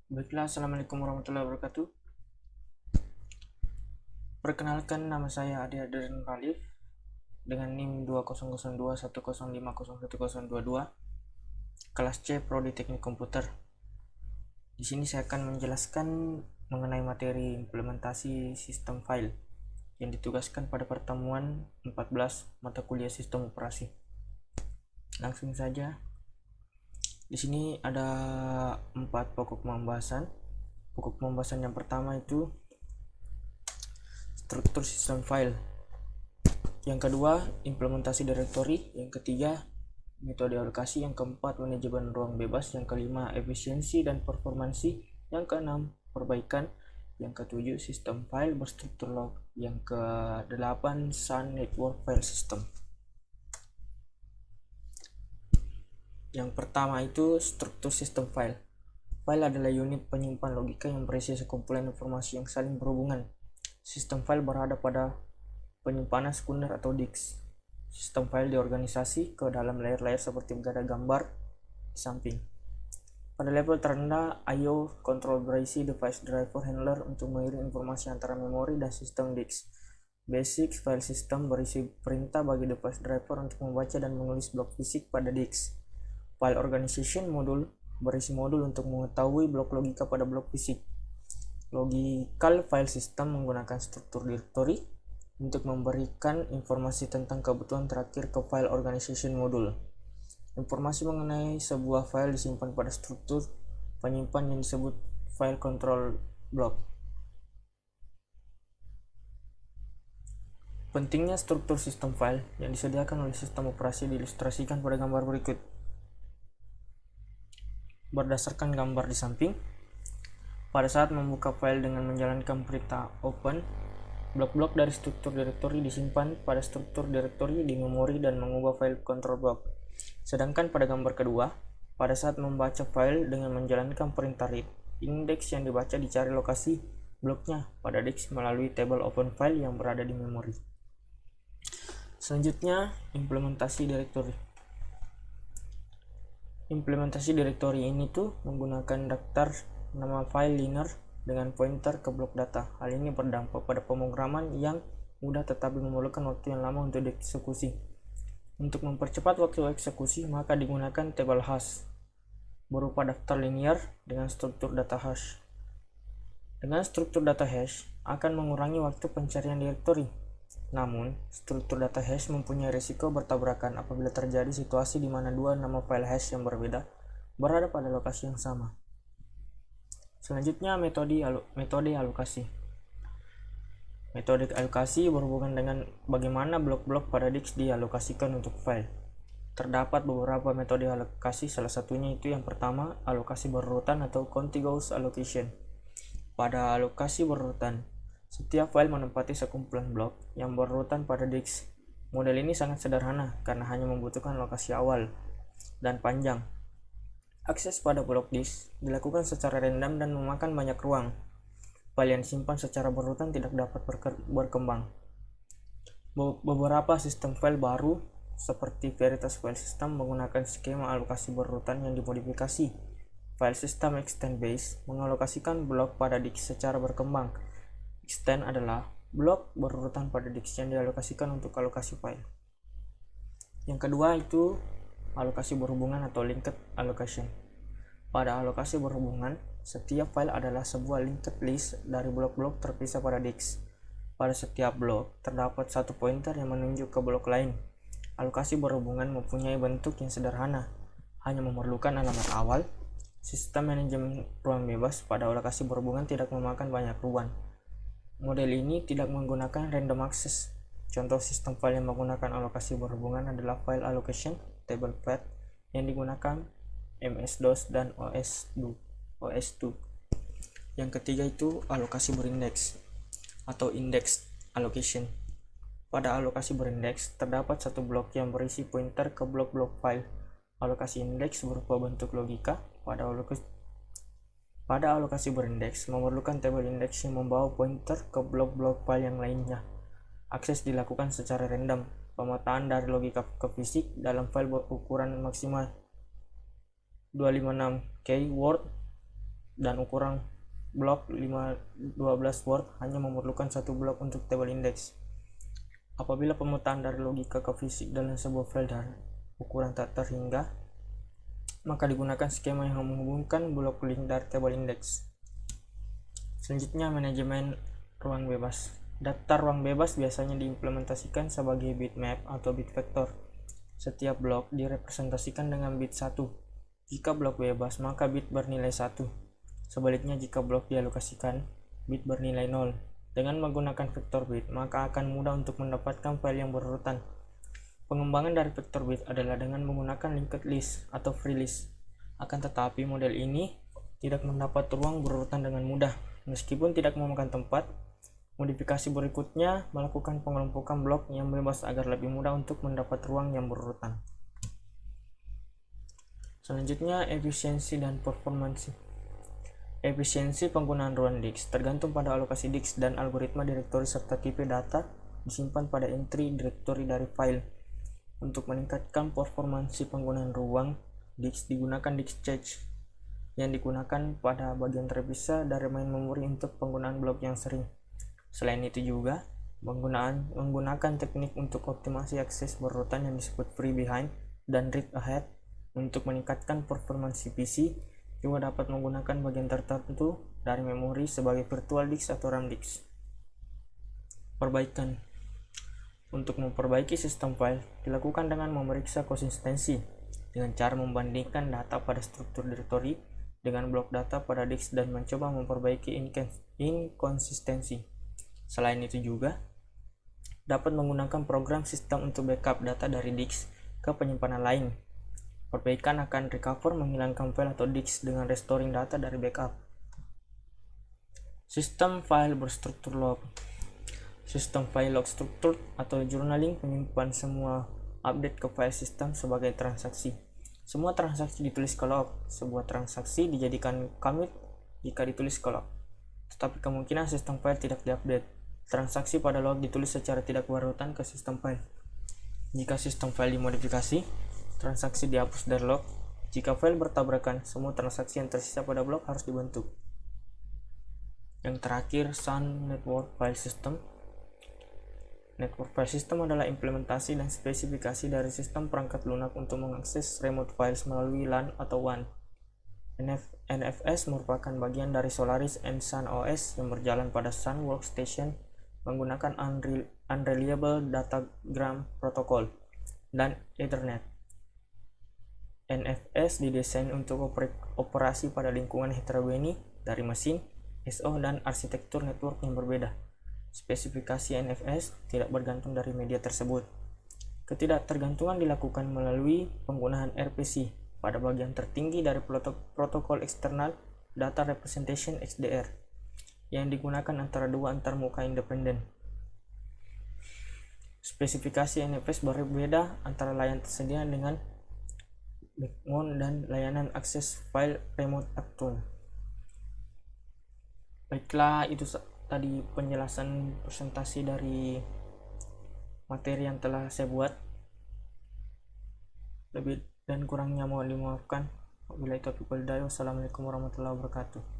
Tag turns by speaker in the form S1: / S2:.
S1: Baiklah, Assalamualaikum warahmatullahi wabarakatuh. Perkenalkan, nama saya Adi Adrian Ralif dengan NIM 200210505022, kelas C Prodi Teknik Komputer. Di sini saya akan menjelaskan mengenai materi implementasi sistem file yang ditugaskan pada pertemuan 14 mata kuliah sistem operasi. Langsung saja. Di sini ada 4 pokok pembahasan. Pokok pembahasan yang pertama itu struktur sistem file. Yang kedua, implementasi direktori. Yang ketiga, metode alokasi. Yang keempat, manajemen ruang bebas. Yang kelima, efisiensi dan performansi. Yang keenam, perbaikan. Yang ketujuh, sistem file berstruktur log. Yang kedelapan, SAN network file system. Yang pertama itu struktur sistem file. File adalah unit penyimpan logika yang berisi sekumpulan informasi yang saling berhubungan. Sistem file berada pada penyimpanan sekunder atau disk. Sistem file diorganisasi ke dalam layer-layer seperti berada gambar di samping. Pada level terendah, I/O control berisi device driver handler untuk mengirim informasi antara memori dan sistem disk. Basic file system berisi perintah bagi device driver untuk membaca dan menulis blok fisik pada disk. File organization module berisi modul untuk mengetahui blok logika pada blok fisik. Logical file system menggunakan struktur directory untuk memberikan informasi tentang kebutuhan terakhir ke file organization module. Informasi mengenai sebuah file disimpan pada struktur penyimpan yang disebut file control block. Pentingnya struktur sistem file yang disediakan oleh sistem operasi diilustrasikan pada gambar berikut. Berdasarkan gambar di samping, pada saat membuka file dengan menjalankan perintah open, blok-blok dari struktur directory disimpan pada struktur directory di memori dan mengubah file control block. Sedangkan pada gambar kedua, pada saat membaca file dengan menjalankan perintah read, indeks yang dibaca dicari lokasi bloknya pada disk melalui table open file yang berada di memori. Selanjutnya, implementasi directory. Implementasi directory ini menggunakan daftar nama file linear dengan pointer ke blok data. Hal ini berdampak pada pemrograman yang mudah tetapi memerlukan waktu yang lama untuk dieksekusi. Untuk mempercepat waktu eksekusi, maka digunakan table hash berupa daftar linear dengan struktur data hash. Dengan struktur data hash akan mengurangi waktu pencarian directory. Namun, struktur data hash mempunyai risiko bertabrakan apabila terjadi situasi di mana dua nama file hash yang berbeda berada pada lokasi yang sama. Selanjutnya, metode alokasi. Metode alokasi berhubungan dengan bagaimana blok-blok pada disk dialokasikan untuk file. Terdapat beberapa metode alokasi, salah satunya itu yang pertama, alokasi berurutan atau contiguous allocation. Pada alokasi berurutan, setiap file menempati sekumpulan blok yang berurutan pada disk. Model ini sangat sederhana karena hanya membutuhkan lokasi awal dan panjang. Akses pada blok disk dilakukan secara random dan memakan banyak ruang. File yang disimpan secara berurutan tidak dapat berkembang. Beberapa sistem file baru seperti Veritas File System menggunakan skema alokasi berurutan yang dimodifikasi. File System Extend Base mengalokasikan blok pada disk secara berkembang. Extend adalah blok berurutan pada disk yang dialokasikan untuk alokasi file. Yang kedua itu alokasi berhubungan atau linked allocation. Pada alokasi berhubungan, setiap file adalah sebuah linked list dari blok-blok terpisah pada disk. Pada setiap blok, terdapat satu pointer yang menunjuk ke blok lain. Alokasi berhubungan mempunyai bentuk yang sederhana, hanya memerlukan alamat awal. Sistem manajemen ruang bebas pada alokasi berhubungan tidak memakan banyak ruang. Model ini tidak menggunakan random access. Contoh sistem file yang menggunakan alokasi berhubungan adalah file allocation table path yang digunakan MS-DOS dan OS2. Yang ketiga itu alokasi berindeks atau index allocation. Pada alokasi berindeks, terdapat satu blok yang berisi pointer ke blok-blok file. Alokasi indeks berupa bentuk logika. Pada alokasi berindeks, memerlukan tabel indeks yang membawa pointer ke blok-blok file yang lainnya. Akses dilakukan secara random. Pemetaan dari logika ke fisik dalam file berukuran maksimal 256 KB word dan ukuran blok 512 word hanya memerlukan satu blok untuk table index. Apabila pemetaan dari logika ke fisik dalam sebuah file dari ukuran tak terhingga, maka digunakan skema yang menghubungkan blok link dari table index. Selanjutnya, manajemen ruang bebas. Daftar ruang bebas biasanya diimplementasikan sebagai bitmap atau bit vektor. Setiap blok direpresentasikan dengan bit 1. Jika blok bebas, maka bit bernilai 1. Sebaliknya, jika blok dialokasikan, bit bernilai 0. Dengan menggunakan vektor bit, maka akan mudah untuk mendapatkan file yang berurutan. Pengembangan dari vektor bit adalah dengan menggunakan linked list atau free list. Akan tetapi, model ini tidak mendapat ruang berurutan dengan mudah. Meskipun tidak memakan tempat, modifikasi berikutnya melakukan pengelompokan blok yang bebas agar lebih mudah untuk mendapat ruang yang berurutan. Selanjutnya, efisiensi dan performansi. Efisiensi penggunaan ruang disk tergantung pada alokasi disk dan algoritma direktori serta tipe data disimpan pada entry direktori dari file. Untuk meningkatkan performansi penggunaan ruang disk digunakan disk cache yang digunakan pada bagian terpisah dari main memori untuk penggunaan blok yang sering. Selain itu juga, menggunakan teknik untuk optimasi akses berurutan yang disebut free behind dan read ahead untuk meningkatkan performansi PC, juga dapat menggunakan bagian tertentu dari memori sebagai virtual disk atau RAM disk. Perbaikan. Untuk memperbaiki sistem file dilakukan dengan memeriksa konsistensi dengan cara membandingkan data pada struktur direktori dengan blok data pada disk dan mencoba memperbaiki inkonsistensi. Selain itu juga dapat menggunakan program sistem untuk backup data dari disk ke penyimpanan lain. Perbaikan akan recover menghilangkan file atau disk dengan restoring data dari backup. Sistem file berstruktur log. Sistem file log struktur atau journaling menyimpan semua update ke file sistem sebagai transaksi. Semua transaksi ditulis ke log. Sebuah transaksi dijadikan commit jika ditulis ke log. Tetapi kemungkinan sistem file tidak diupdate. Transaksi pada log ditulis secara tidak berurutan ke sistem file. Jika sistem file dimodifikasi, transaksi dihapus dari log. Jika file bertabrakan, semua transaksi yang tersisa pada blok harus dibentuk. Yang terakhir, Sun Network File System. Network File System adalah implementasi dan spesifikasi dari sistem perangkat lunak untuk mengakses remote files melalui LAN atau WAN. NFS merupakan bagian dari Solaris and Sun OS yang berjalan pada Sun Workstation menggunakan Unreliable Datagram Protocol dan Ethernet. NFS didesain untuk operasi pada lingkungan heterogeni dari mesin, SO, dan arsitektur network yang berbeda. Spesifikasi NFS tidak bergantung dari media tersebut. Ketidaktergantungan dilakukan melalui penggunaan RPC pada bagian tertinggi dari protokol eksternal Data Representation XDR yang digunakan antara dua antarmuka independen. Spesifikasi NFS berbeda antara layanan tersedia dengan backbone dan layanan akses file remote aktual. Baiklah, itu tadi penjelasan presentasi dari materi yang telah saya buat. Lebih dan kurangnya mohon dimaafkan. Wabillahi taufiq wal hidayah. Wassalamualaikum warahmatullahi wabarakatuh.